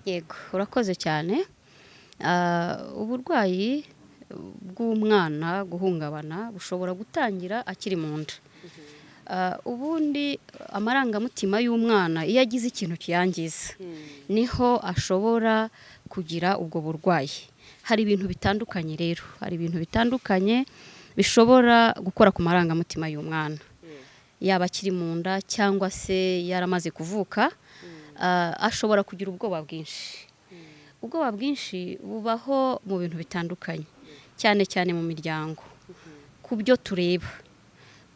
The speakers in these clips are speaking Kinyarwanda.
Yego, urakoze cyane. Uburwayi bw'umwana guhungabana bushobora gutangira akiri mu nda. Ubundi amarangamutima y'umwana iyo agize ikintu kiyangiza niho ashobora kugira ubwo burwayi. Hari ibintu bitandukanye rero, hari ibintu bitandukanye bishobora gukora ku marangamutima y'umwana. Yaba akiri mu nda cyangwa se yaramaze kuvuka, ashobora kugira ubwoba bwinshi. Ubwoba bwinshi bubaho mu bintu bitandukanye, cyane cyane mu miryango, ku byo tureba,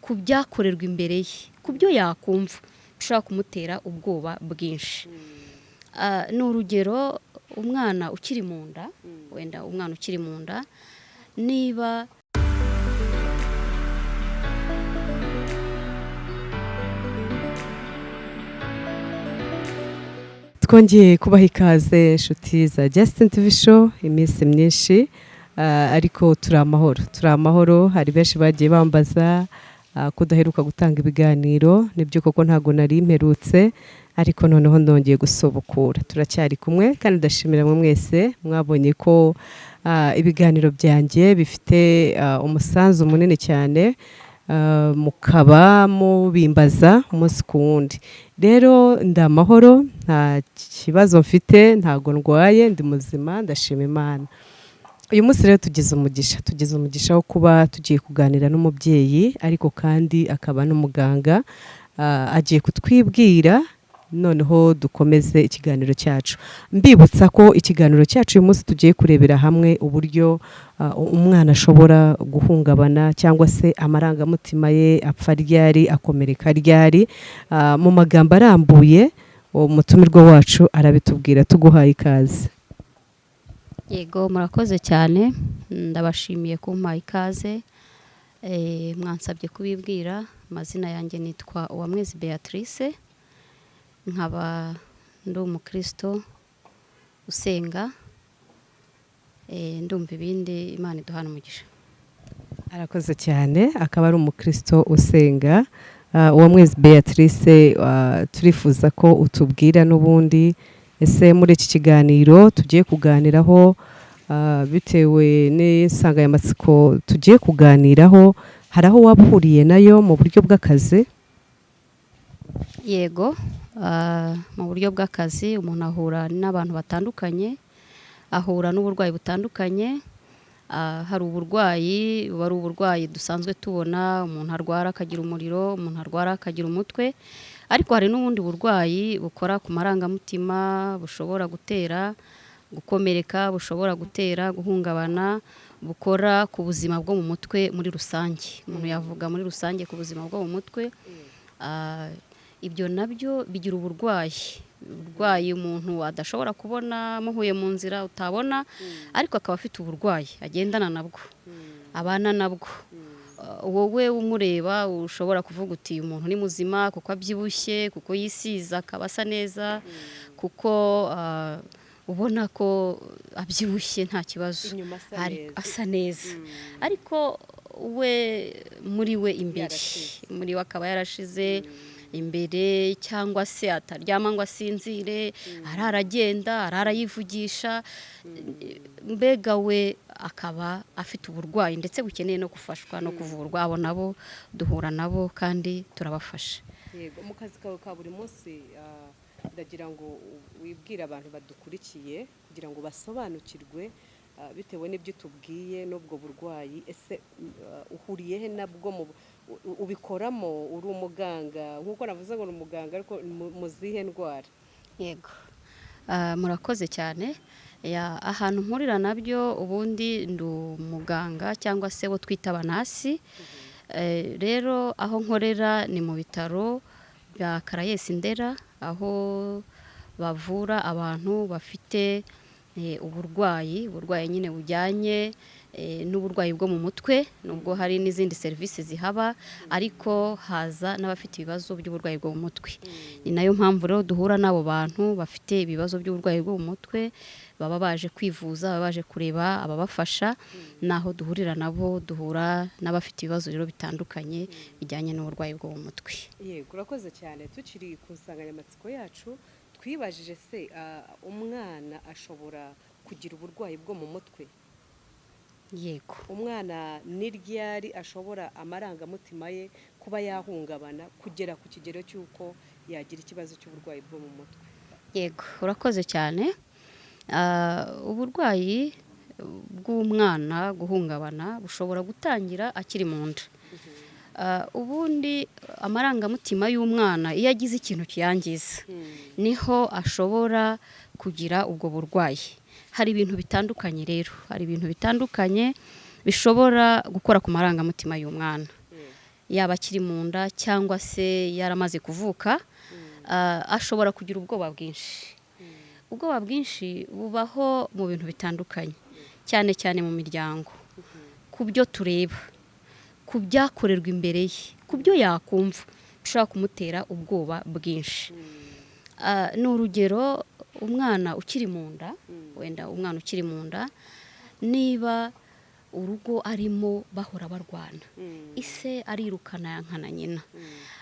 ku byakorerwa imbere ye, ku byo yakumva bishobora kumutera ubwoba bwinshi. Ni urugero, umwana ukiri mu nda, wenda umwana ukiri mu nda, niba twongeye kubaha ikaze inshuti za Justin TV Show iminsi myinshi, ariko turi amahoro. Hari benshi bagiye bambaza kudaheruka gutanga ibiganiro, nibyo koko ntago nari mperutse, ariko noneho ndongeye gusobokura. Turacyari kumwe kandi ndashimira mwese mwabonye ko ibiganiro byanjye bifite umusanzu munini cyane, mukaba mubimbaza umunsi ku wundi. Rero ndamahoro, nta kibazo mfite, ntago ndwaye, ndi muzima, ndashima Imana. Uyu munsi rero tugize umugisha wo kuba tugiye kuganira n'umubyeyi, ariko kandi akaba n'umuganga. Agiye kutwibwira, noneho dukomeze ikiganiro cyacu. Mbibutsa ko ikiganiro cyacu uyu munsi tugiye kurebera hamwe uburyo umwana ashobora guhungabana cyangwa se amarangamutima ye apfa ryari, akomereka ryari. Mu magambo arambuye umutumirwa wacu arabitubwira. Tuguhaye ikaze. Yego, murakoze cyane, ndabashimiye kumpa ikaze. Mwansabye kubibwira. Amazina yanjye nitwa Uwamwezi Beatrice, nkaba ndi umukristo usenga, ndumva ibindi Imana iduhana umugisha. Arakoze cyane, akaba ari umukristo usenga. Uwamwezi Beatrice, turifuza ko utubwira n'ubundi ese muri iki kiganiro tugiye kuganiraho, bitewe n'insanganyamatsiko tugiye kuganiraho, hari aho waba uhuriye nayo mu buryo bw'akazi? Yego, mu buryo bw'akazi umuntu ahura n'abantu batandukanye, ahura n'uburwayi butandukanye. Hari uburwayi buba ari uburwayi dusanzwe tubona, umuntu arwara akagira umuriro, umuntu arwara akagira umutwe, ariko hari n'ubundi burwayi bukora ku marangamutima, bushobora gutera gukomereka, bushobora gutera guhungabana, bukora ku buzima bwo mu mutwe muri rusange. Umuntu yavuga muri rusange ku buzima bwo mu mutwe. Ibyo nabyo bigira uburwayi umuntu adashobora kubona muhuye mu nzira utabona, ariko akaba afite uburwayi agendana nabwo, abana nabwo. Wowe umureba ushobora kuvuga uti umuntu ni muzima kuko abyibushye, kuko yisiza akaba asa neza, kuko ubona ko abyibushye nta kibazo, asa neza, ariko we muri we imbere, muri we akaba yarashize imbere, cyangwa se ataryama ngo asinzire, aragenda, arayivugisha, mbega we akaba afite uburwayi ndetse bukeneye no gufashwa no kuvurwa. Abo nabo duhura nabo kandi turabafasha. Yego, mu kazi kawe ka buri munsi, ndagira ngo wibwire abantu badukurikiye kugira ngo basobanukirwe bitewe n'ibyo tubwiye n'ubwo burwayi. Ese uhuriye he nabwo? Ubikoramo uri umuganga, nk'uko navuze ngo ni umuganga, ariko mu zihe ndwara? Yego, murakoze cyane. Ahantu mpurira nabyo ubundi ndi umuganga cyangwa se wo twita abanasi. Rero aho nkorera ni mu bitaro bya Caraes Ndera, aho bavura abantu bafite uburwayi nyine bujyanye n'uburwayi bwo mu mutwe. Nubwo hari n'izindi serivisi zihaba, ariko haza n'abafite ibibazo by'uburwayi bwo mu mutwe. Ni nayo mpamvu rero duhura n'abo bantu bafite ibibazo by'uburwayi bwo mu mutwe, baba baje kwivuza, baba baje kureba ababafasha. Naho duhurira nabo, duhura n'abafite ibibazo rero bitandukanye bijyanye n'uburwayi bwo mu mutwe. Yego, urakoze cyane. Tukiri ku nsanganyamatsiko yacu, twibajije se umwana ashobora kugira uburwayi bwo mu mutwe? yego. Umwana ni ryari ashobora amarangamutima ye kuba yahungabana kugera ku kigero cy'uko yagira ikibazo cy'uburwayi bwo mu mutwe? Yego, urakoze cyane. Uburwayi bw'umwana guhungabana bushobora gutangira akiri mu nda. Ubundi amarangamutima y'umwana iyo agize ikintu kiyangiza niho ashobora kugira ubwo burwayi. Hari ibintu bitandukanye rero, hari ibintu bitandukanye bishobora gukora ku marangamutima y'umwana, yaba akiri mu nda cyangwa se yaramaze kuvuka. Ashobora kugira ubwoba bwinshi. Ubwoba bwinshi bubaho mu bintu bitandukanye, cyane cyane mu miryango, ku byo tureba, ku byakorerwa imbere ye, ku byo yakumva bishobora kumutera ubwoba bwinshi. Ni urugero, umwana ukiri mu nda, wenda umwana ukiri mu nda, niba urugo arimo bahora barwana, ise arirukana yankana nyina,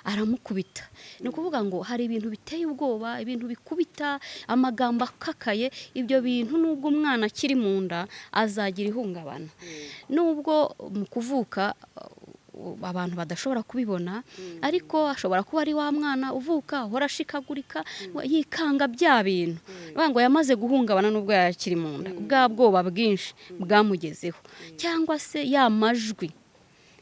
aramukubita. Ni ukuvuga ngo hari ibintu biteye ubwoba, ibintu bikubita, amagambo akakaye. Ibyo bintu nubwo umwana akiri mu nda azagira ihungabana, nubwo mu kuvuka abantu badashobora kubibona, ariko ashobora kuba ari wa mwana uvuka uhora ashikagurika, yikanga bya bintu, ngo yamaze guhungabana nubwo yakiri mu nda, bwa bwoba bwinshi bwamugezeho. Cyangwa se ya majwi,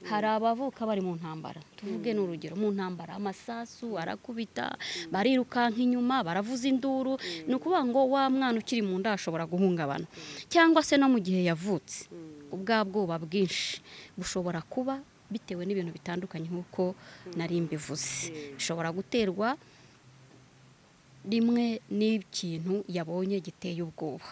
hari abavuka bari mu ntambara, tuvuge n'urugero, mu ntambara amasasu arakubita, barirukanka inyuma, baravuza induru. Ni ukuvuga ngo wa mwana ukiri mu nda ashobora guhungabana. Cyangwa se no mu gihe yavutse, ubwa bwoba bwinshi bushobora kuba bitewe n'ibintu bitandukanye nk'uko nari mbivuze. Bishobora guterwa rimwe n'ikintu yabonye giteye ubwoba.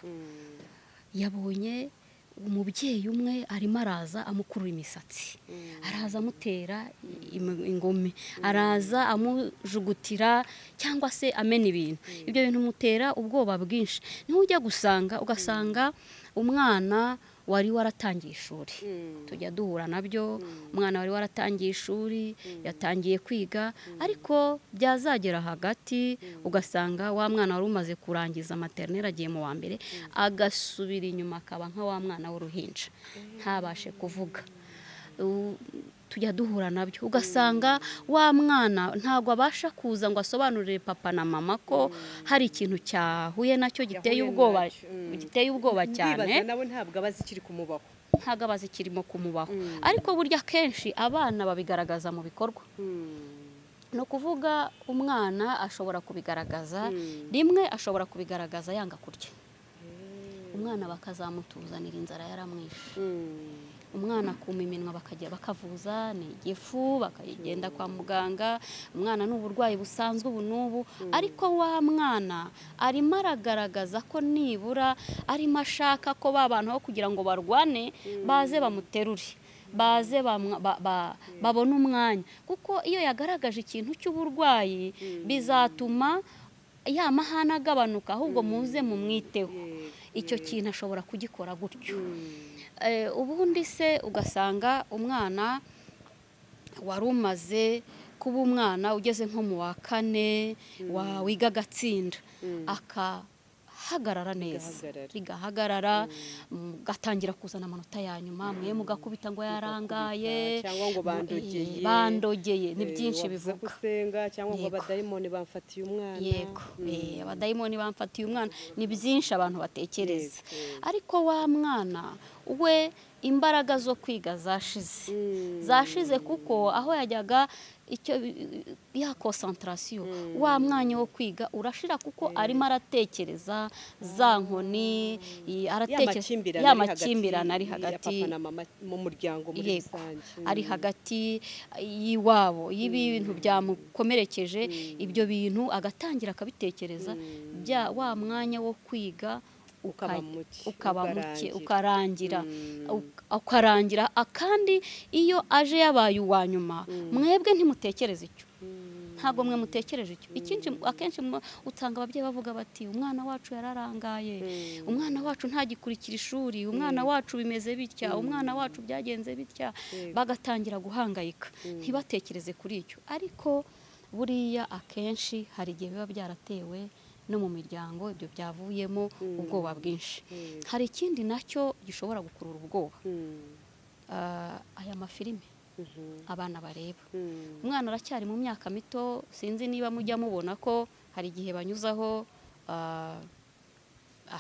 Yabonye umubyeyi umwe arimo araza amukurura imisatsi, araza amutera ingumi, araza amujugutira cyangwa se amena ibintu. Ibyo bintu mutera ubwoba bwinshi. Niho ujya ugasanga umwana wari waratangiye ishuri, tujya duhura nabyo. Umwana wari waratangiye ishuri, yatangiye kwiga, ariko byazagera hagati ugasanga wa mwana wari umaze kurangiza maternelle agiye mu wa mbere, agasubira inyuma akaba nka wa mwana w'uruhinja, ntabashe kuvuga. Tujya duhura nabyo, ugasanga wa mwana ntabwo abasha kuza ngo asobanurire papa na mama ko hari ikintu cyahuye nacyo giteye ubwoba cyane. Nawe ntabwo abazi ikiri kumubaho, ntabwo abazi ikirimo kumubaho. Ariko burya kenshi abana babigaragaza mu bikorwa. Ni ukuvuga umwana ashobora kubigaragaza, rimwe ashobora kubigaragaza yanga kurya. Umwana bakazamutuzanira inzara yaramwishe, umwana akuma iminwa bakavuza ni igifu, bakagenda kwa muganga. Umwana ni uburwayi busanzwe ubu n'ubu, ariko wa mwana arimo aragaragaza ko nibura arimo ashaka ko ba bantu aho kugira ngo barwane baze bamuterure, baze babone umwanya. Kuko iyo yagaragaje ikintu cy'uburwayi bizatuma ya mahana agabanuka, ahubwo muze mumwiteho. Icyo kintu ashobora kugikora gutyo. Ubundi se ugasanga umwana wari umaze kuba umwana ugeze nko mu wa 4 wiga agatsinda, hagarara neza, rigahagarara, gatangira kuzana amanota ya nyuma, mwe mugakubita ngo yarangaye cyangwa ngo bandogeye. Ni byinshi bivuga gusenga, cyangwa ngo abadayimoni bamfatiye umwana. Yego, abadayimoni bamfatiye umwana, ni byinshi abantu batekereza. Ariko wa mwana we imbaraga zo kwiga zashize kuko aho yajyaga ya concentration, wa mwanya wo kwiga urashira kuko arimo aratekereza za nkoni, aratekereza ya makimbirane ari hagati mu muryango muri rusange, ari hagati y'iwabo, y'ibintu byamukomerekeje. Ibyo bintu agatangira akabitekereza, wa mwanya wo kwiga ukaba muke, ukarangira. Akandi iyo aje yabaye uwa nyuma, mwebwe ntimutekereze icyo, ntabwo mwe mutekereje icyo. Ikindi akenshi usanga ababyeyi bavuga bati umwana wacu yararangaye, umwana wacu ntagikurikira ishuri, umwana wacu bimeze bitya, umwana wacu byagenze bitya, bagatangira guhangayika, ntibatekereze kuri icyo. Ariko buriya akenshi hari igihe biba byaratewe no mu miryango ibyo byavuyemo ubwoba bwinshi. Hari ikindi nacyo gishobora gukurura ubwoba, aya mafilime abana bareba. Umwana aracyari mu myaka mito, sinzi niba mujya mubona ko hari igihe banyuzaho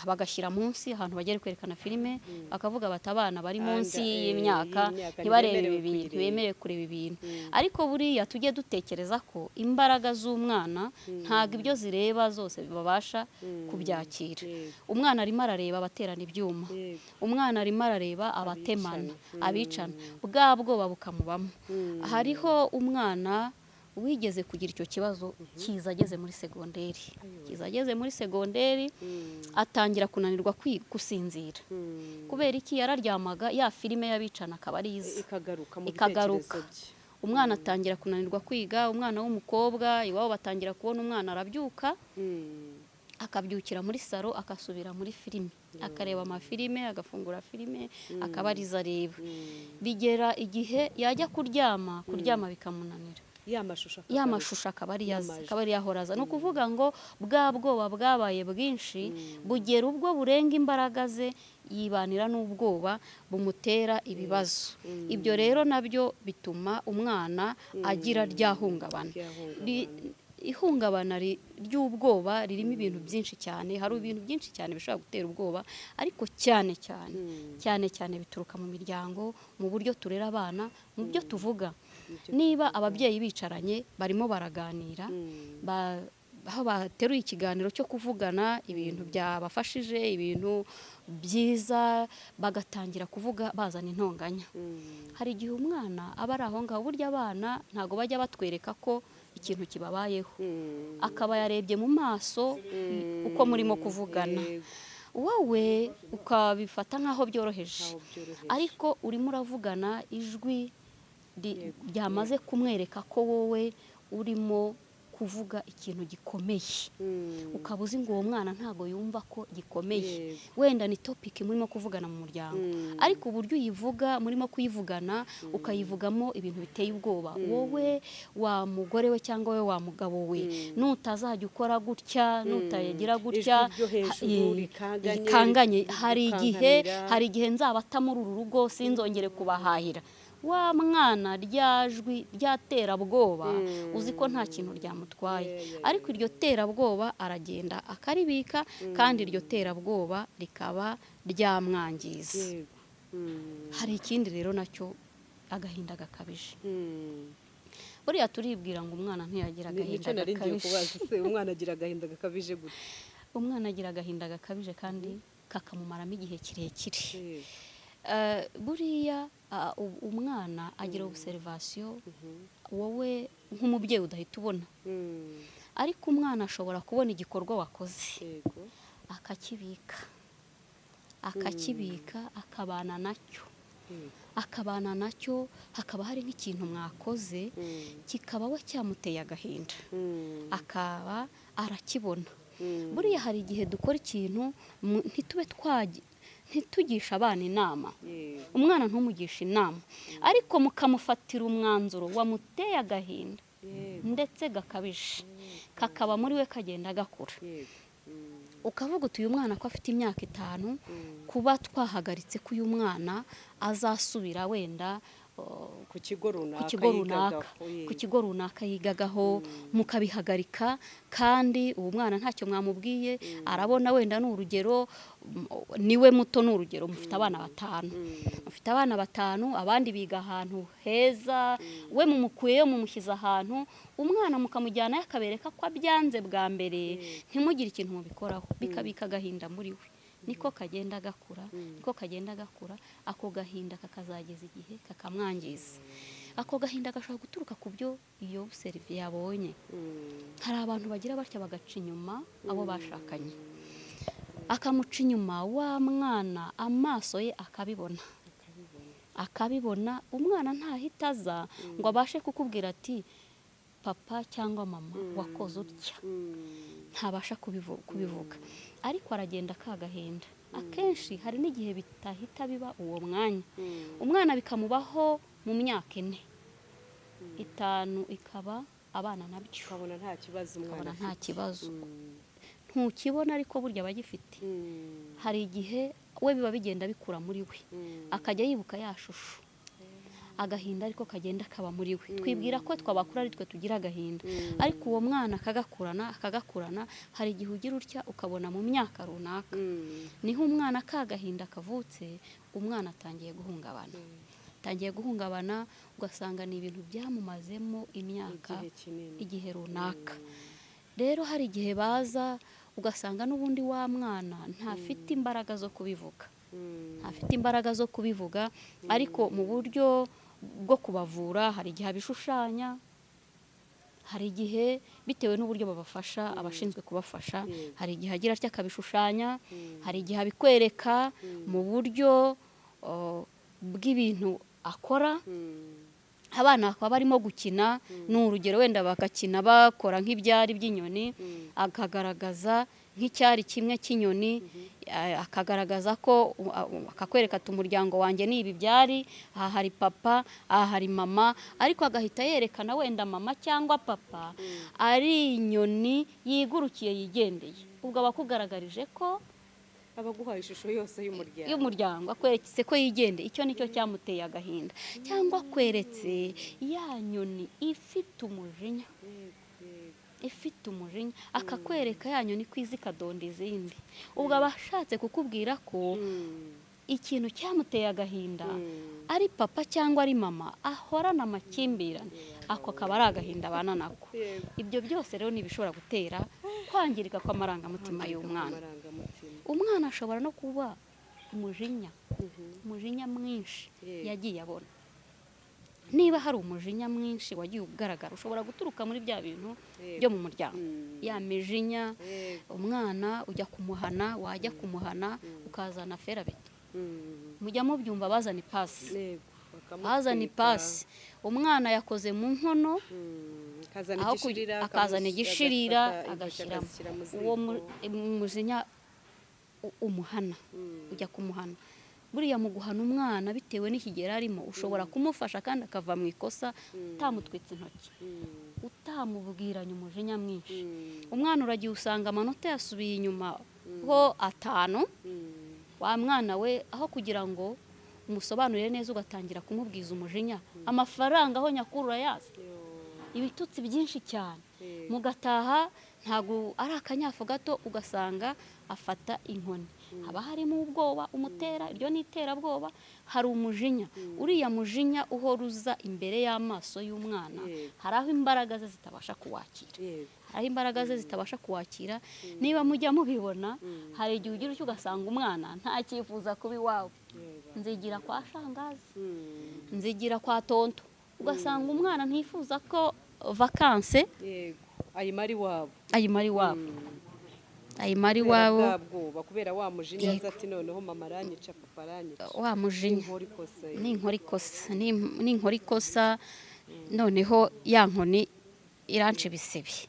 bagashyira munsi ahantu bagera kwerekana filime, bakavuga bati abana bari munsi y'imyaka ntibarebe ibi bintu, bemerewe kureba ibintu. Ariko buriya tujye dutekereza ko imbaraga z'umwana ntabwo ibyo zireba zose babasha kubyakira. Umwana arimo arareba abaterana ibyuma, umwana arimo arareba abatemana, abicana, bwa bwoba bukamubamo. Hariho umwana wigeze kugira icyo kibazo kiza ageze muri segonderi, atangira kunanirwa gusinzira. Kubera iki? Yararyamaga, ya filime y'abicana akaba ari iza ikagaruka. Umwana atangira kunanirwa kwiga, umwana w'umukobwa iwabo batangira kubona umwana arabyuka, akabyukira muri salo, akasubira muri filime, akareba amafilime, agafungura filime, akaba ariza areba. Bigera igihe yajya kuryama bikamunanira, ya mashusho akaba ari yahoraza. Ni ukuvuga ngo bwa bwoba bwabaye bwinshi, bugera ubwo burenga imbaraga ze, yibanira n'ubwoba bumutera ibibazo. Ibyo rero nabyo bituma umwana agira ryahungabana. Ihungabana ry'ubwoba ririmo ibintu byinshi cyane, hari ibintu byinshi cyane bishobora gutera ubwoba, ariko cyane bituruka mu miryango, mu buryo turera abana, mu byo tuvuga. Niba ababyeyi bicaranye barimo baraganira, aho bateruye ikiganiro cyo kuvugana ibintu byabafashije, ibintu byiza, bagatangira kuvuga bazana intonganya, hari igihe umwana aba ari aho ngaho. Burya abana ntabwo bajya batwereka ko ikintu kibabayeho, akaba yarebye mu maso uko murimo kuvugana, wowe ukabifata nk'aho byoroheje, ariko urimo uravugana ijwi ryamaze kumwereka ko wowe urimo kuvuga ikintu gikomeye, ukaba uzi ngo uwo mwana ntabwo yumva ko gikomeye. Wenda ni topic murimo kuvugana mu muryango, ariko uburyo uyivuga, murimo kuyivugana, ukayivugamo ibintu biteye ubwoba, wowe wa mugore we cyangwa we wa mugabo we, nutazajya ukora gutya, nutayagira gutya, rikanganye, hari igihe nzabata muri uru rugo, sinzongere kubahahira. Wa mwana ryajwi ryaterabwoba, uzi ko nta kintu ryamutwaye, ariko iryo terabwoba aragenda akaribika, kandi iryo terabwoba rikaba ryamwangiza. Hari ikindi rero nacyo, agahinda gakabije. Buriya turibwira ngo umwana ntiyagira agahinda gakabije. Umwana agira agahinda gakabije gute? Umwana agira agahinda gakabije kandi kakamumaramo igihe kirekire. Buriya umwana agira observation wowe nk'umubyeyi udahita ubona, ariko umwana ashobora kubona igikorwa wakoze akakibika akabana nacyo, hakaba hari nk'ikintu mwakoze kikaba we cyamuteye agahinda, akaba arakibona. Buriya hari igihe dukora ikintu ntitugisha abana inama, umwana ntumugisha inama, ariko mukamufatira umwanzuro wamuteye agahinda ndetse gakabije, kakaba muri we kagenda gakura. Ukavuga uti uyu mwana ko afite imyaka 5, kuba twahagaritse ko uyu mwana azasubira wenda ku kigo runaka yigagaho, mukabihagarika, kandi uwo mwana ntacyo mwamubwiye, arabona wenda n'urugero, niwe muto n'urugero, mufite abana 5, abandi biga ahantu heza, we mumukuyeyo mumushyize ahantu, umwana mukamujyana yakabereka ko abyanze bwa mbere, ntimugire ikintu mubikoraho, bikabika agahinda muri we. Niko kagenda gakura, ako gahinda kakazageza igihe kakamwangiza. Ako gahinda gashobora guturuka ku byo iyo serivi yabonye. Hari abantu bagira batya bagaca inyuma abo bashakanye, akamuca inyuma, wa mwana amaso ye akabibona, umwana ntahita aza ngo abashe kukubwira ati papa cyangwa mama wakoze utya, ntabasha kubivuga, ariko aragenda kagahinda. Akenshi hari n'igihe bitahita biba uwo mwanya, umwana bikamubaho mu myaka 4, 5 ikaba abana nabyo, ukabona nta kibazo umwana nta kibazo. ntukibona ariko burya abagifite hari igihe we biba bigenda bikura muri we akajya yibuka ya shusho agahinda ariko kagenda kaba muri we twibwira ko twabakura ari twe tugira agahinda ariko uwo mwana akagakurana hari igihe ugira utya ukabona mu myaka runaka niho umwana kagahinda kavutse umwana atangiye guhungabana ugasanga ni ibintu byamumazemo imyaka igihe runaka. Rero hari igihe baza ugasanga n'ubundi wa mwana ntafite imbaraga zo kubivuga ariko mu buryo bwo kubavura hari igihe abishushanya, hari igihe bitewe n'uburyo babafasha abashinzwe kubafasha, hari igihe agira atya akabishushanya, hari igihe abikwereka mu buryo bw'ibintu akora. Abana bakaba barimo gukina n'urugero wenda bagakina bakora nk'ibyari by'inyoni, akagaragaza nk'icyari kimwe cy'inyoni, akagaragaza ko akakwereka ati umuryango wanjye ni ibi byari, aha hari papa, aha hari mama, ariko agahita yerekana wenda mama cyangwa papa ari inyoni yigurukiye yigendeye. Ubwo aba akugaragarije ko abaguhaye ishusho yose y'umuryango akweretse ko yigende. Icyo nicyo cyamuteye agahinda, cyangwa akweretse ya nyoni ifite umujinya akakwereka ya nyoni ko izi kadonda izindi. Ubwo aba ashatse kukubwira ko ikintu cyamuteye agahinda ari papa cyangwa ari mama ahorana amakimbirane, ako kaba ari agahinda abana nako. Ibyo byose rero ni ibishobora gutera kwangirika kw'amarangamutima y'umwana. Umwana ashobora no kuba umujinya mwinshi yagiye abona. Niba hari umujinya mwinshi wagiye ugaragara ushobora guturuka muri bya bintu byo mu muryango, ya mijinya. Umwana ujya kumuhana, wajya kumuhana ukazana ferabeto, mujya mubyumva bazana ipasi. Umwana yakoze mu nkono akazana igishirira agashyiramo uwo mujinya umuhana, ujya kumuhana. Buriya mu guhana umwana bitewe n'ikigero arimo ushobora kumufasha kandi akava mu ikosa utamutwitse intoki, utamubwiranye umujinya mwinshi. Umwana uragiye usanga amanota yasubiye inyuma ho 5, wa mwana we aho kugira ngo umusobanurire neza ugatangira kumubwiza umujinya, amafaranga aho nyakuru urayazi, ibitutsi byinshi cyane, mugataha ntago ari akanyafu gato ugasanga afata inkoni. Haba harimo ubwoba umutera, iryo ni iterabwoba. Hari umujinya, uriya mujinya uhoruza imbere y'amaso y'umwana, hari aho imbaraga ze zitabasha kuwakira. Niba mujya mubibona, hari igihe ugira icyo ugasanga umwana ntakifuza kuba iwawe, nzigira kwa shangazi, nzigira kwa tonto, ugasanga umwana ntifuza ko vakanse ayimara iwabo kubera wa mujinya aza ati noneho mama aranyica, papa aranyica. Wa mujinya ni inkora ikosa, noneho ya nkoni iranca ibisebe,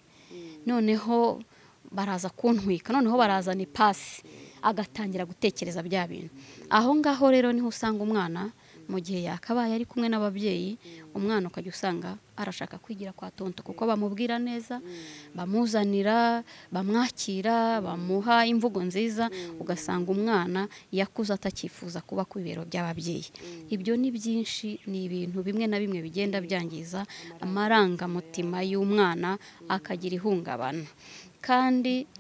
noneho baraza kuntwika, noneho barazana ipasi, agatangira gutekereza bya bintu. Aho ngaho rero niho usanga umwana mu gihe yakabaye ari kumwe n'ababyeyi, umwana ukajya usanga arashaka kwigira kwa tonto kuko bamubwira neza, bamuzanira, bamwakira, bamuha imvugo nziza, ugasanga umwana yakuze atakifuza kuba ku bibero by'ababyeyi. Ibyo ni byinshi, ni ibintu bimwe na bimwe bigenda byangiza amarangamutima y'umwana, akagira ihungabana. Kandi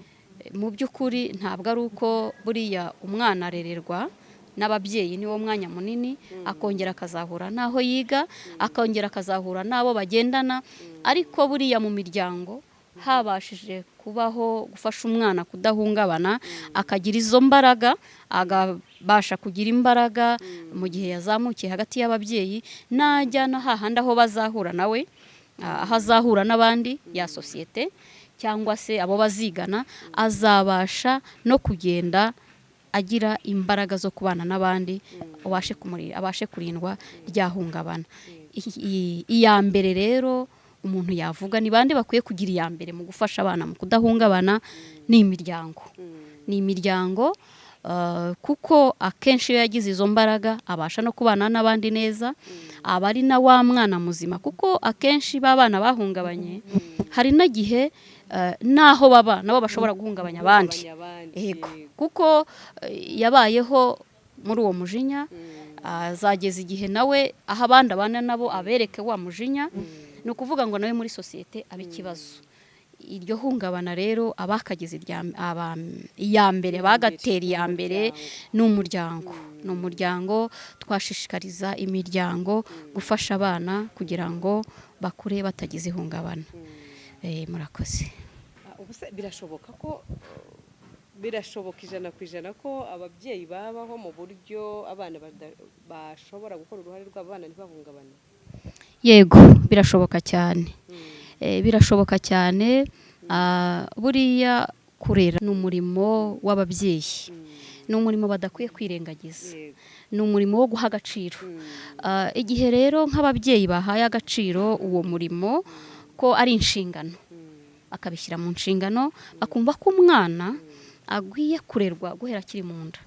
mu by'ukuri ntabwo ari uko buriya umwana arererwa n'ababyeyi niwo mwanya munini, akongera akazahura n'aho yiga, akongera akazahura n'abo bagendana, ariko buriya mu miryango habashije kubaho gufasha umwana kudahungabana, akagira izo mbaraga, agabasha kugira imbaraga mu gihe yazamukiye hagati y'ababyeyi, najyana hahandi aho bazahura nawe, aho azahura n'abandi ya sosiyete cyangwa se abo bazigana, azabasha no kugenda agira imbaraga zo kubana n'abandi, abashe kurindwa ryahungabana. Iya mbere rero umuntu yavuga ni bande bakwiye kugira iya mbere mu gufasha abana mu kudahungabana, ni imiryango, kuko akenshi iyo yagize izo mbaraga abasha no kubana n'abandi neza, aba ari na wa mwana muzima. Kuko akenshi b'abana bahungabanye hari n'igihe n'aho baba nabo bashobora guhungabanya abandi. Yego, kuko yabayeho muri uwo mujinya, azageza igihe nawe aho abandi abana nabo abereke wa mujinya. Ni ukuvuga ngo nawe muri sosiyete aba ikibazo. Iryo hungabana rero abakagize iya mbere bagatera iya mbere ni umuryango. Twashishikariza imiryango gufasha abana kugira ngo bakure batagize ihungabana. Murakoze. Birashoboka 100% ko ababyeyi babaho mu buryo abana bashobora gukora uruhare rw'abana ntibahungabane? Yego, birashoboka cyane. Birashoboka cyane. Buriya kurera ni umurimo w'ababyeyi, ni umurimo badakwiye kwirengagiza, ni umurimo wo guha agaciro. Igihe rero nk'ababyeyi bahaye agaciro uwo murimo ko ari inshingano, akabishyira mu nshingano, akumva ko umwana agwiye kurerwa guhera akiri mu nda,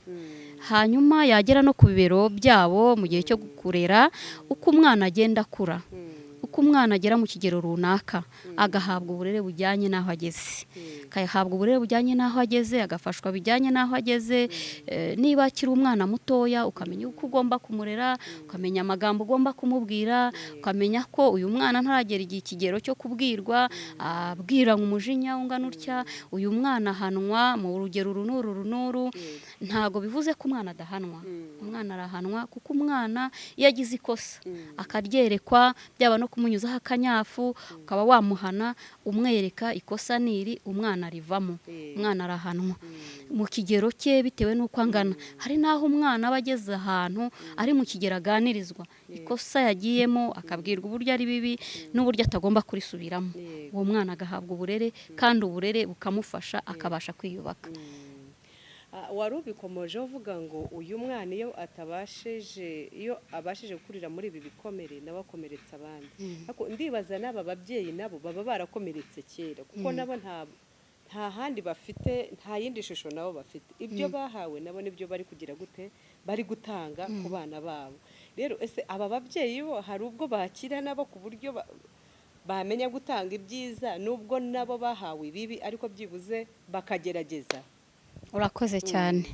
hanyuma yagera no ku bibero byabo mu gihe cyo kurera, uko umwana agenda akura, uko umwana agera mu kigero runaka, agahabwa uburere bujyanye n'aho ageze, agafashwa bijyanye n'aho ageze. Niba akiri umwana mutoya, ukamenya uko ugomba kumurera, ukamenya amagambo ugomba kumubwira, ukamenya ko uyu mwana ntaragera ikigero cyo kubwirwa, abwira umujinya ungana utya, uyu mwana ahanwa mu rugero runuru. Ntago bivuze ko umwana adahanwa, umwana arahanwa, kuko umwana iyo agize ikosa akaryerekwa, byaba no kumunyuzaho akanyafu, ukaba wamuhana umwereka ikosa niri, umwana arivamo, umwana arahanwa mu kigero cye bitewe n'uko angana. Hari n'aho umwana aba ageze ahantu ari mu kigero aganirizwa ikosa yagiyemo, akabwirwa uburyo ari bibi n'uburyo atagomba kurisubiramo. Uwo mwana agahabwa uburere, kandi uburere bukamufasha akabasha kwiyubaka. Wari ubikomoje uvuga ngo uyu mwana iyo abashije gukurira muri ibi bikomere nawe akomeretsa abandi. Ndibaza n'aba babyeyi nabo baba barakomeretse kera, kuko nabo nta handi bafite, nta yindi shusho nabo bafite. Ibyo bahawe nabo nibyo bari kugira gute, bari gutanga ku bana babo. Rero ese aba babyeyi bo hari ubwo bakira nabo ku buryo bamenya gutanga ibyiza, nubwo nabo bahawe ibibi, ariko byibuze bakagerageza? Urakoze cyane.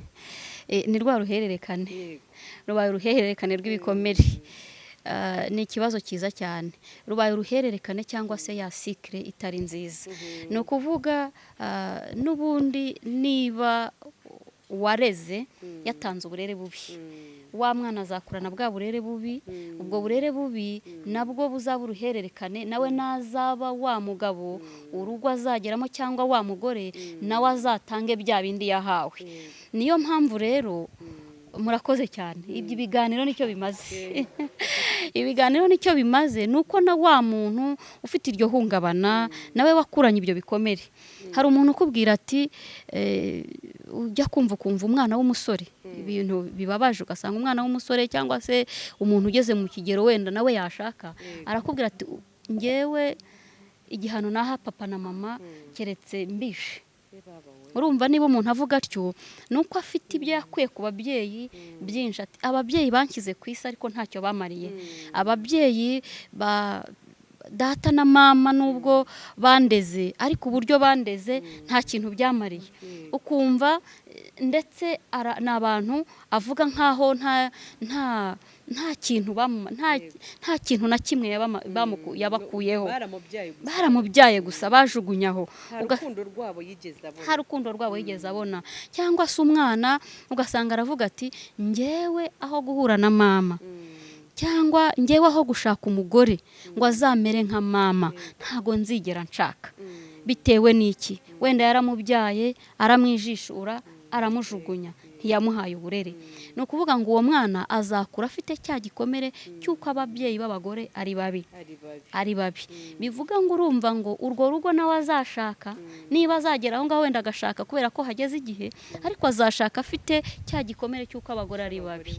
Ni rwa ruhererekane, rubaye uruhererekane rw'ibikomere. Ni ikibazo cyiza cyane, rubaye uruhererekane cyangwa se ya sikire itari nziza. Ni ukuvuga n'ubundi niba wareze yatanze uburere bubi, wa mwana azakurana bwa burere bubi. Ubwo burere bubi nabwo buzaba uruhererekane, nawe nazaba wa mugabo urugo azageramo cyangwa wa mugore nawe azatange bya bindi yahawe. Niyo mpamvu rero murakoze cyane. Ibyo biganiro nicyo bimaze. Ibiganiro nicyo bimaze, nuko na wa muntu ufite iryo hungabana nawe wakuranye ibyo bikomere. Hari umuntu ukubwira ati ujya kumva umwana w'umusore, ibintu bibabaje, ugasanga umwana w'umusore cyangwa se umuntu ugeze mu kigero wenda nawe yashaka, arakubwira ati ngewe igihano naha papa na mama keretse mbishe. Urumva niba umuntu avuga atyo, nuko afite ibyo yakuye ku babyeyi byinshi. Ati ababyeyi bankize ku isi ariko ntacyo bamariye. Ababyeyi data na mama nubwo bandeze, ariko uburyo bandeze nta kintu byamariye. Ukumva ndetse ni abantu avuga nkaho nta kintu nta kintu na kimwe yabakuyeho. Baramubyaye gusa, bajugunyaho. Nta rukundo rwabo yigeze abona. Cyangwa se umwana ugasanga aravuga ati ngewe aho guhura na mama, cyangwa ngewe aho gushaka umugore ngo azamere nka mama, ntago nzigera nshaka. Bitewe n'iki? Wenda yaramubyaye, aramwijishura, aramujugunya, ntiyamuhaye uburere. Ni ukuvuga ngo uwo mwana azakura afite cya gikomere cy'uko ababyeyi b'abagore ari babi. Bivuga ngo urumva ngo urwo rugo nawe azashaka, niba azagera aho ngaho wenda agashaka kubera ko hageze igihe, ariko azashaka afite cya gikomere cy'uko abagore ari babi,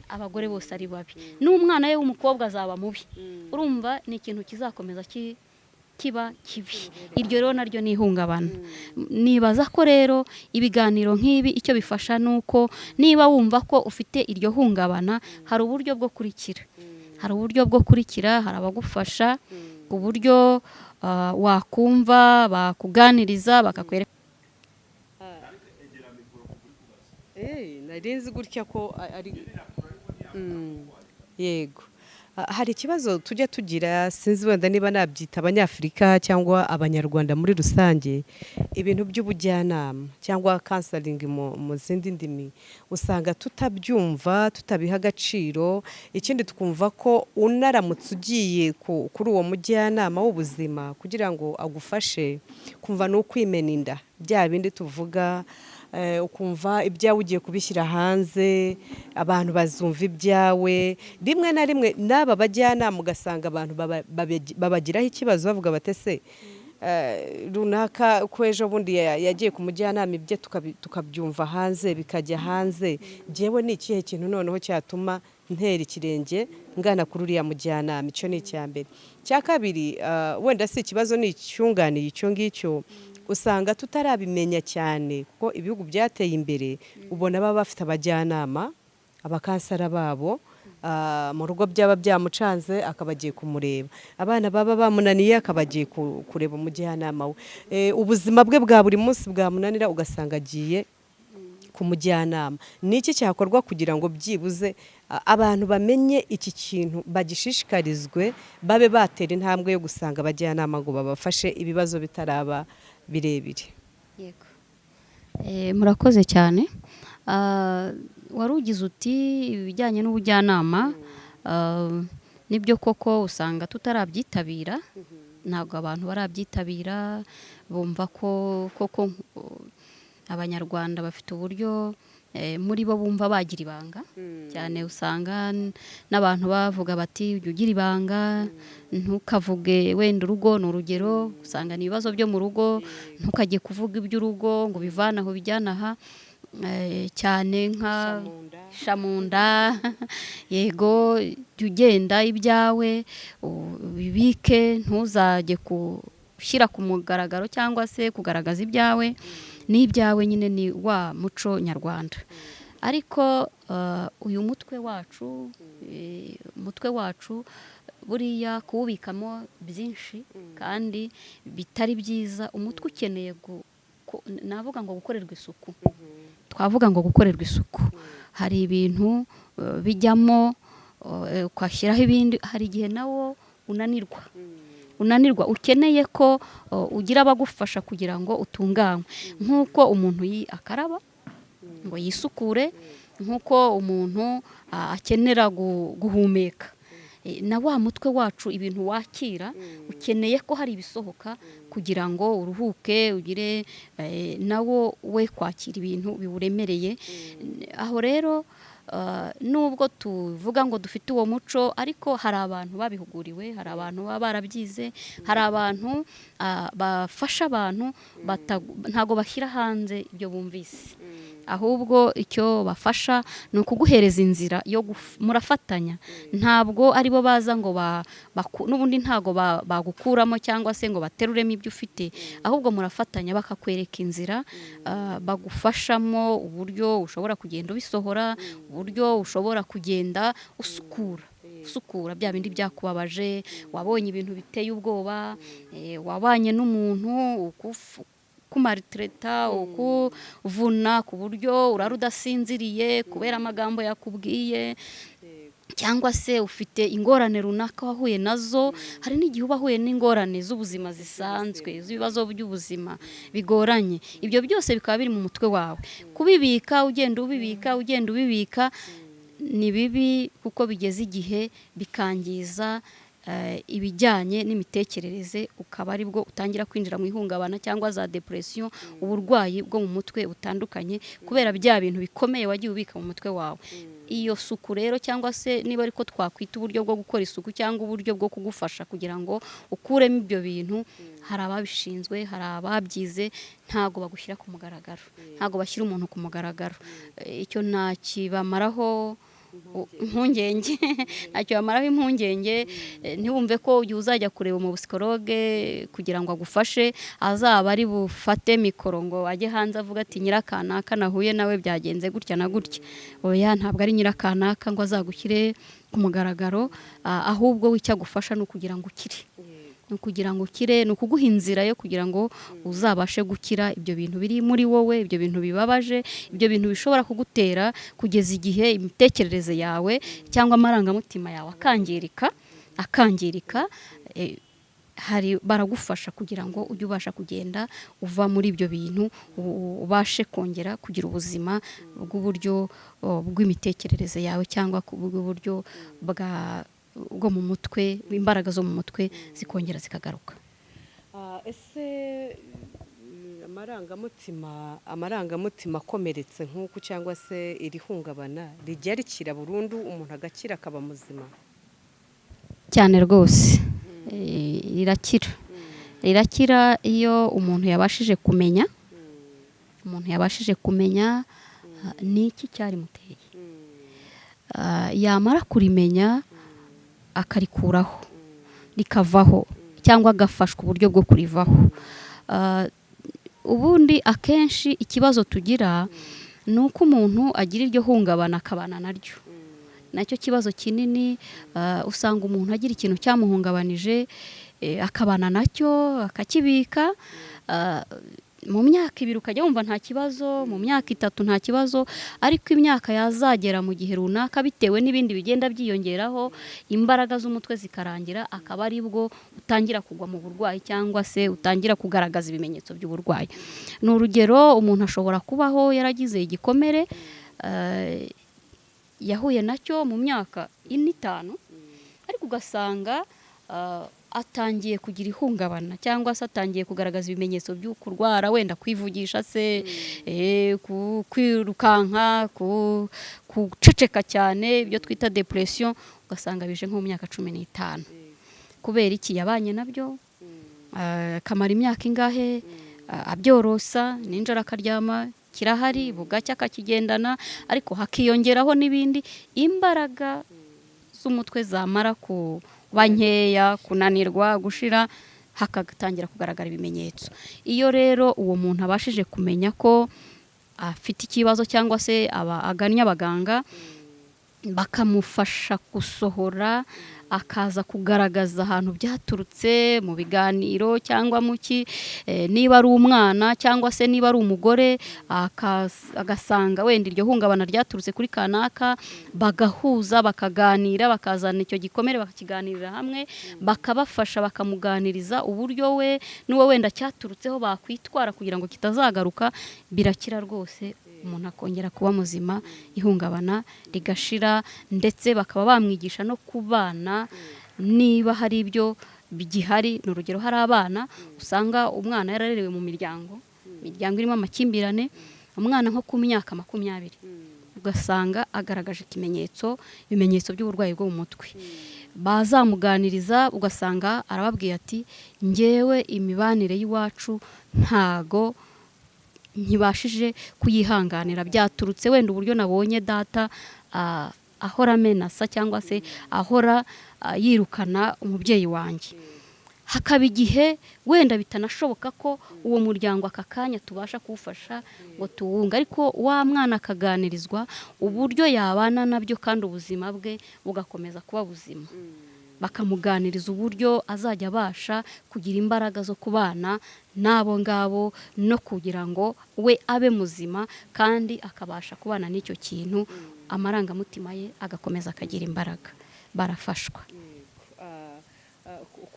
abagore bose ari babi. N'umwana we w'umukobwa azaba mubi. Urumva ni ikintu kizakomeza kiba kibi. Iryo rero naryo ni ihungabana. Nibaza ko rero ibiganiro nk'ibi icyo bifasha nuko niba wumva ko ufite iryo hungabana, hari uburyo bwo kurikira, hari abagufasha ku buryo wakumva bakuganiriza bakakwereka. nari nzi gutya ko ari yego. Hari ikibazo tujya tugira, sinzi wenda niba nabyita abanyafurika cyangwa abanyarwanda muri rusange, ibintu by'ubujyanama cyangwa counseling mu zindi ndimi, usanga tutabyumva, tutabiha agaciro. Ikindi tukumva ko unaramutse ugiye kuri uwo mujyanama w'ubuzima kugira ngo agufashe, kumva ni ukwimena inda, bya bindi tuvuga, ukumva ibyawe ugiye kubishyira hanze, abantu bazumva ibyawe. Rimwe na rimwe n'aba bajyanama ugasanga abantu babagiraho ikibazo, bavuga batese runaka ko ejo bundi yagiye ku mujyanama, ibye tukabyumva hanze, bikajya hanze. Njyewe ni ikihe kintu noneho cyatuma ntera ikirenge ngana kuri uriya mujyanama? Icyo ni icya mbere. Cya kabiri, wenda si ikibazo, ni icyunganiye icyo ngicyo, usanga tutarabimenya cyane, kuko ibihugu byateye imbere ubona baba bafite abajyanama, abakansara babo, mu rugo byaba byamucanze akaba agiye kumureba, abana baba bamunaniye akaba agiye kureba umujyanama we, ubuzima bwe bwa buri munsi bwamunanira ugasanga agiye ku mujyanama. Ni iki cyakorwa kugira ngo byibuze abantu bamenye iki kintu, bagishishikarizwe, babe batera intambwe yo gusanga abajyanama ngo babafashe ibibazo bitaraba birebire? Yego. Murakoze cyane. Wari ugize uti ibijyanye n'ubujyanama, nibyo koko usanga tutarabyitabira, ntabwo abantu barabyitabira, bumva ko koko abanyarwanda bafite uburyo muri bo bumva bagira ibanga cyane. Usanga n'abantu bavuga bati ujya ugira ibanga, ntukavuge wenda urugo ni urugero, usanga ni ibibazo byo mu rugo, ntukajye kuvuga iby'urugo ngo bivane aho bijyana aha, cyane nka shamunda. Yego, jya ugenda ibyawe ubibike, ntuzajye gushyira ku mugaragaro cyangwa se kugaragaza ibyawe. N'ibyawe nyine ni wa muco nyarwanda. Ariko uyu mutwe wacu buriya kuwubikamo byinshi kandi bitari byiza. Umutwe ukeneye navuga ngo gukorerwa isuku. Twavuga ngo gukorerwa isuku, hari ibintu bijyamo ukwashyiraho ibindi, hari igihe nawo unanirwa, ukeneye ko ugira abagufasha kugira ngo utunganywe. Nk'uko umuntu akaraba ngo yisukure, nk'uko umuntu akenera guhumeka, na wa mutwe wacu ibintu wakira ukeneye ko hari ibisohoka kugira ngo uruhuke, ugire nawo we kwakira ibintu biwuremereye. Aho rero nubwo tuvuga ngo dufite uwo muco, ariko hari abantu babihuguriwe, hari abantu baba barabyize, hari abantu bafasha abantu, ntago bashyira hanze ibyo bumvise, ahubwo icyo bafasha ni ukuguhereza inzira yo murafatanya. Ntabwo aribo baza ngo n'ubundi ntago bagukuramo cyangwa se ngo bateruremo ibyo ufite, ahubwo murafatanya, bakakwereka inzira, bagufashamo uburyo ushobora kugenda ubisohora, uburyo ushobora kugenda usukura bya bindi byakubabaje, wabonye ibintu biteye ubwoba, wabanye n'umuntu kumaritreta, ukuvuna ku buryo urara udasinziriye kubera amagambo yakubwiye, cyangwa se ufite ingorane runaka wahuye nazo. Hari n'igihe uba wahuye n'ingorane z'ubuzima zisanzwe, z'ibibazo by'ubuzima bigoranye. Ibyo byose bikaba biri mu mutwe wawe. Kubibika, ugenda ubibika ni bibi, kuko bigeze igihe bikangiza ibijyanye n'imitekerereze, ukaba ari bwo utangira kwinjira mu ihungabana cyangwa za depression, uburwayi bwo mu mutwe butandukanye, kubera bya bintu bikomeye wagiye ubika mu mutwe wawe. Iyo suku rero, cyangwa se niba ariko twakwita uburyo bwo gukora isuku cyangwa uburyo bwo kugufasha kugira ngo ukuremo ibyo bintu, hari ababishinzwe, hari ababyize, ntago bagushyira ku mugaragaro, ntago bashyira umuntu ku mugaragaro. Icyo ntakibamaraho impungenge, ntacyo bamaraho impungenge. Ntiwumve ko ugiye uzajya kureba mu psikologe kugira ngo agufashe, azaba ari bufate mikoro ngo ajye hanze avuga ati nyirakanaka nahuye nawe byagenze gutya na gutya. Oya, ntabwo ari nyirakanaka ngo azagushyire ku mugaragaro, ahubwo w'icyo agufasha ni ukugira ngo ukire, ni ukugira ngo ukire, ni ukuguha inzira yo kugira ngo uzabashe gukira ibyo bintu biri muri wowe, ibyo bintu bibabaje, ibyo bintu bishobora kugutera kugeza igihe imitekerereze yawe cyangwa amarangamutima yawe akangirika. Baragufasha kugira ngo ujye ubasha kugenda uva muri ibyo bintu, ubashe kongera kugira ubuzima bw'uburyo bw'imitekerereze yawe cyangwa bw'uburyo bwo mu mutwe, imbaraga zo mu mutwe zikongera zikagaruka. Ese amarangamutima akomeretse nk'uku cyangwa se iri hungabana rijya rikira burundu umuntu agakira akaba muzima? Cyane rwose rirakira iyo umuntu yabashije kumenya ni iki cyarimuteye, yamara kurimenya akarikuraho rikavaho cyangwa agafashwa uburyo bwo kurivaho. Ubundi akenshi ikibazo tugira ni uko umuntu agira iryo hungabana akabana naryo, nacyo kibazo kinini. Usanga umuntu agira ikintu cyamuhungabanije akabana nacyo akakibika, mu myaka 2 ukajya wumva nta kibazo, mu myaka 3 nta kibazo, ariko imyaka yazagera mu gihe runaka bitewe n'ibindi bigenda byiyongeraho, imbaraga z'umutwe zikarangira, akaba ari bwo utangira kugwa mu burwayi cyangwa se utangira kugaragaza ibimenyetso by'uburwayi. Ni urugero, umuntu ashobora kubaho yaragize igikomere yahuye nacyo mu myaka 4-5, ariko ugasanga atangiye kugira ihungabana cyangwa se atangiye kugaragaza ibimenyetso byo kurwara, wenda kwivugisha se, kwirukanka, guceceka cyane, ibyo twita depression, ugasanga bije nko mu myaka 15. Kubera iki? Yabanye nabyo akamara imyaka ingahe abyorosa, ninjoro akaryama kirahari, bugacya akakigendana, ariko hakiyongeraho n'ibindi, imbaraga z'umutwe zamara kuba nkeya, kunanirwa, gushira, hakatangira kugaragara ibimenyetso. Iyo rero uwo muntu abashije kumenya ko afite ikibazo cyangwa se agannye abaganga bakamufasha gusohora, akaza kugaragaza ahantu byaturutse mu biganiro cyangwa muki, niba ari umwana cyangwa se niba ari umugore, agasanga wenda iryo hungabana ryaturutse kuri kanaka, bagahuza bakaganira, bakazana icyo gikomere bakakiganirira hamwe, bakabafasha bakamuganiriza uburyo we n'uwo wenda cyaturutseho bakwitwara kugira ngo kitazagaruka, birakira rwose, umuntu akongera kuba muzima, ihungabana rigashira, ndetse bakaba bamwigisha no kubana niba hari ibyo bigihari. Ni urugero, hari abana usanga umwana yararerewe mu miryango irimo amakimbirane, umwana nko ku myaka 20 ugasanga agaragaje ibimenyetso by'uburwayi bwo mu mutwe. Bazamuganiriza ugasanga arababwiye ati, njyewe imibanire y'iwacu ntago ntibashije kuyihanganira, byaturutse wenda uburyo nabonye data ahora amenasa cyangwa se ahora yirukana umubyeyi wanjye. Hakaba igihe wenda bitanashoboka ko uwo muryango aka kanya tubasha kuwufasha ngo tuwunga, ariko wa mwana akaganirizwa uburyo yabana nabyo kandi ubuzima bwe bugakomeza kuba buzima, bakamuganiriza uburyo azajya abasha kugira imbaraga zo kubana n'abo ngabo, no kugira ngo we abe muzima kandi akabasha kubana n'icyo kintu, amarangamutima ye agakomeza akagira imbaraga. Barafashwa.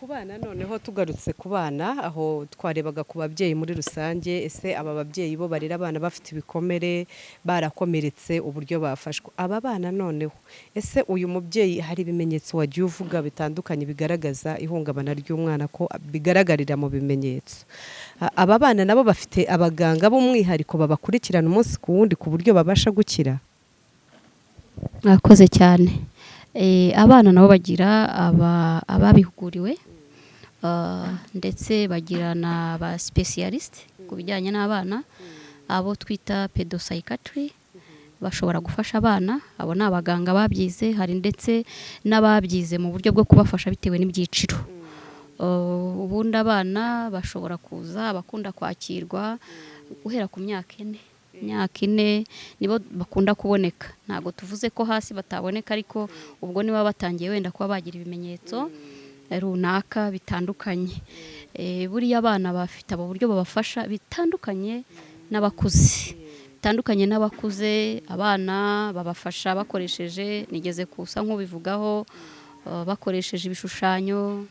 Kubana, noneho tugarutse ku bana, aho twarebaga ku babyeyi muri rusange, ese aba babyeyi bo barera abana bafite ibikomere, barakomeretse, uburyo bafashwa. Aba bana noneho, ese uyu mubyeyi hari ibimenyetso wagiye uvuga bitandukanye bigaragaza ihungabana ry'umwana ko bigaragarira mu bimenyetso? Aba bana nabo bafite abaganga b'umwihariko babakurikirana umunsi ku wundi ku buryo babasha gukira? Mwakoze cyane. Abana nabo bagira ababihuguriwe, ndetse bagira na ba specialist ku bijyanye n'abana, abo twita pedopsychiatry, bashobora gufasha abana. Abo ni abaganga babyize, hari ndetse n'ababyize mu buryo bwo kubafasha bitewe n'ibyiciro. Ubundi abana bashobora kuza, bakunda kwakirwa guhera ku myaka 4 nibo bakunda kuboneka. Ntabwo tuvuze ko hasi bataboneka, ariko ubwo niba batangiye wenda kuba bagira ibimenyetso, runaka bitandukanye. Buriya abana bafite abo buryo babafasha bitandukanye n'abakuze. Abana babafasha bakoresheje, nigeze kusa nk'ubivugaho, bakoresheje ibishushanyo,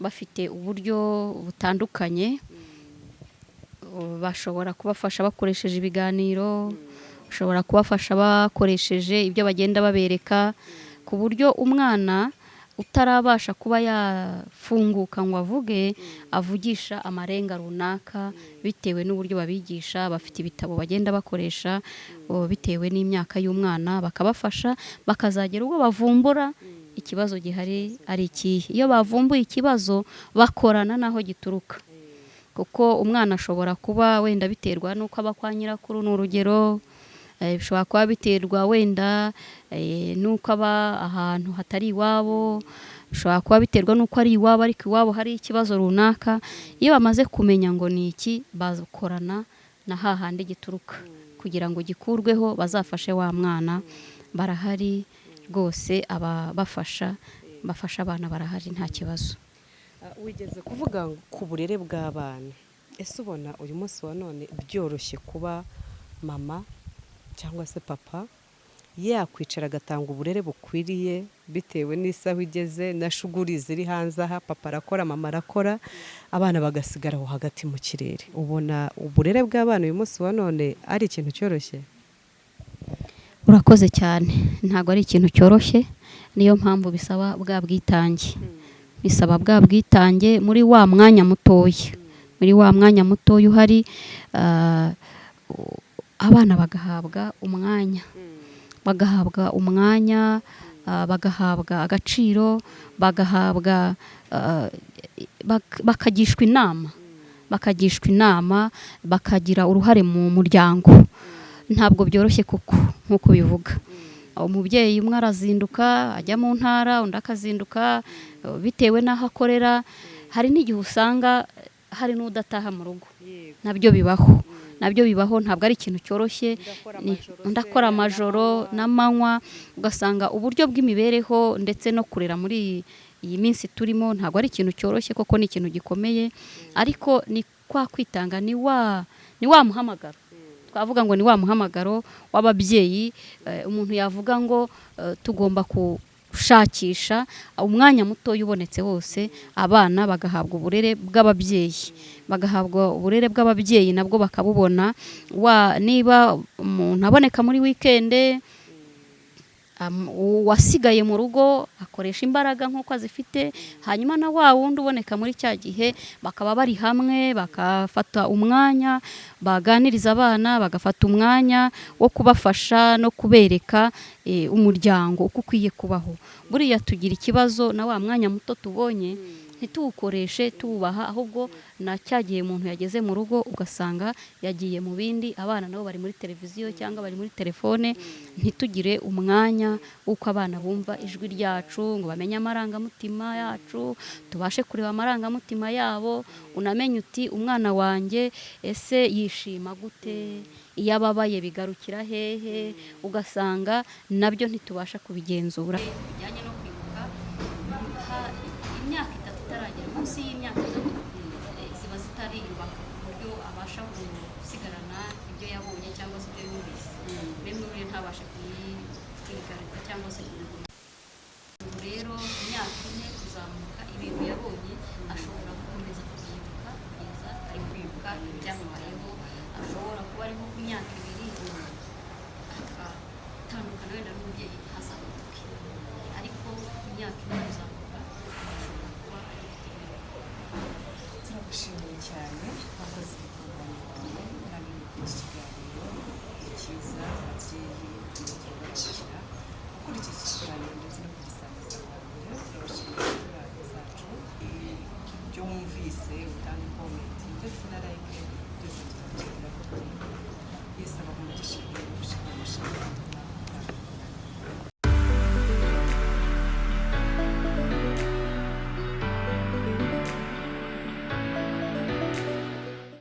bafite uburyo butandukanye. Bashobora kubafasha bakoresheje ibiganiro, bashobora kubafasha bakoresheje ibyo bagenda babereka, ku buryo umwana utarabasha kuba yafunguka ngo avuge, avugisha amarenga runaka bitewe n'uburyo babigisha. Bafite ibitabo bagenda bakoresha bitewe n'imyaka y'umwana, bakabafasha bakazagera ubwo bavumbura ikibazo gihari ari ikihe. Iyo bavumbuye ikibazo bakorana n'aho gituruka, kuko umwana ashobora kuba wenda biterwa n'uko aba kwa nyirakuru, ni urugero. Bishobora kuba biterwa wenda n'uko aba ahantu hatari iwabo, bishobora kuba biterwa n'uko ari iwabo ariko iwabo hari ikibazo runaka. Iyo bamaze kumenya ngo ni iki, bakorana na hahandi gituruka kugira ngo gikurweho, bazafashe wa mwana. Barahari rwose bafasha abana, barahari nta kibazo. Wigeze kuvuga ku burere bw'abana, ese ubona uyu munsi wa none byoroshye kuba mama cyangwa se papa yakwicara agatanga uburere bukwiriye bitewe n'isaha igeze na shuguri ziri hanze aha? Papa arakora, mama arakora, abana bagasigara aho hagati mu kirere. Ubona uburere bw'abana uyu munsi wa none ari ikintu cyoroshye? Urakoze cyane. Ntabwo ari ikintu cyoroshye, niyo mpamvu bisaba bwa bwitange. Bisaba bwa bwitange muri wa mwanya mutoya, uhari, abana bagahabwa umwanya, bagahabwa agaciro, bakagishwa inama, bakagira uruhare mu muryango. Ntabwo byoroshye kuko nk'uko bivuga, umubyeyi umwe arazinduka ajya mu ntara, undi akazinduka bitewe n'aho akorera. Hari n'igihe usanga hari n'udataha mu rugo. Nabyo bibaho, ntabwo ari ikintu cyoroshye. Ndakora amajoro n'amanywa, ugasanga uburyo bw'imibereho ndetse no kurera muri iyi minsi turimo ntabwo ari ikintu cyoroshye, koko ni ikintu gikomeye. Ariko ni kwa kwitanga, ni wa muhamagaro. Twavuga ngo ni wa muhamagaro w'ababyeyi. Umuntu yavuga ngo tugomba gushakisha umwanya muto ubonetse wose, abana bagahabwa uburere bw'ababyeyi, nabwo bakabubona. Niba umuntu aboneka muri wikende, uwasigaye mu rugo akoresha imbaraga nk'uko azifite, hanyuma na wa wundi uboneka muri cya gihe bakaba bari hamwe, bagafata umwanya baganiriza abana, bagafata umwanya wo kubafasha no kubereka umuryango uko ukwiye kubaho. Buriya tugira ikibazo na wa mwanya muto tubonye ntituwukoreshe tuwubaha, ahubwo na cya gihe umuntu yageze mu rugo ugasanga yagiye mu bindi, abana nabo bari muri televiziyo cyangwa bari muri telefone. Ntitugire umwanya w'uko abana bumva ijwi ryacu, ngo bamenye amarangamutima yacu, tubashe kureba amarangamutima yabo. Unamenye uti umwana wanjye ese yishima gute, iyo ababaye bigarukira hehe, ugasanga nabyo ntitubasha kubigenzura. Bijyanye no kwibuka, imyaka 3 itaragera, munsi y'imyaka 3 ziba zitariyubaka ku buryo abasha gusigarana ibyo yabonye cyangwa se ibyo yumvise. Memwe ntabashe kwigarika cyangwa se kubigura. Rero imyaka 4 kuzamuka, ibintu yabonye ashobora gukomeza kubyibuka kugeza ari kwibuka ibyamubayeho. Ashobora kuba ari nko ku myaka 2 akatandukana wenda n'umubyeyi